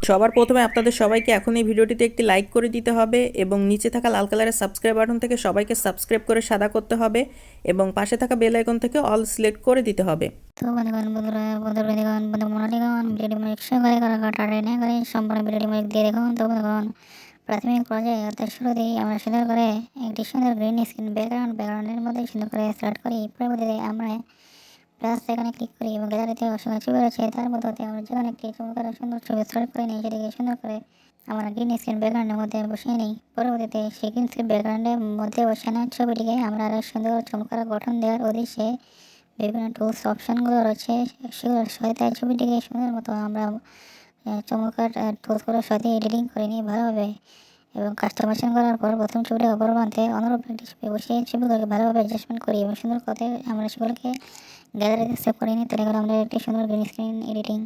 সবার প্রথমে আপনাদের সবাইকে এখন এই ভিডিওটিতে একটি লাইক করে দিতে হবে এবং নিচে থাকা লাল কালারের সাবস্ক্রাইব বাটন থেকে সবাইকে সাবস্ক্রাইব করে সাদা করতে হবে এবং পাশে থাকা বেল আইকন থেকে অল সিলেক্ট করে দিতে হবে। তো বন্ধু মনোলিগন ভিডিও মিক্স করে কাটারে করে সম্পূর্ণ ভিডিও মিক্স দিয়ে দেখুন। তো বন্ধুগণ প্রাথমিক পর্যায়ে অর্থাৎ শুরুতেই আমরা সুন্দর করে একটি সুন্দর গ্রিন স্ক্রিন ব্যাকগ্রাউন্ডের মধ্যে সুন্দর করে স্টার্ট করি। পরবর্তীতে আমরা প্লাস এখানে ক্লিক করি এবং গ্যালারিতে অসংখ্য ছবি রয়েছে, তার মধ্যে আমরা যেখানে একটি চমৎকার সুন্দর ছবি সিলেক্ট করে নিই, সেটিকে সুন্দর করে আমরা গ্রিন স্ক্রিন ব্যাকগ্রাউন্ডের মধ্যে বসিয়ে নিই। পরবর্তীতে সেই গ্রিন স্ক্রিন ব্যাকগ্রাউন্ডের মধ্যে বসানো ছবিটিকে আমরা আরও সুন্দর চমৎকার গঠন দেওয়ার উদ্দেশ্যে বিভিন্ন টুলস অপশানগুলো রয়েছে, সেগুলোর সাথে ছবিটিকে সুন্দর মতো আমরা চমৎকার টুলসগুলোর সাথে এডিটিং করে নিই ভালোভাবে এবং কাস্টমাইজেশন করার পর প্রথম ছবিটি অপর প্রান্তে অন্যরূপ একটি ছবি বসিয়ে ছবিগুলোকে ভালোভাবে অ্যাডজাস্টমেন্ট করি এবং সুন্দর করে আমরা সেগুলোকে গ্যালারিতে সেভ করে নিই। তাহলে আমরা একটি সুন্দর গ্রিন স্ক্রিন এডিটিং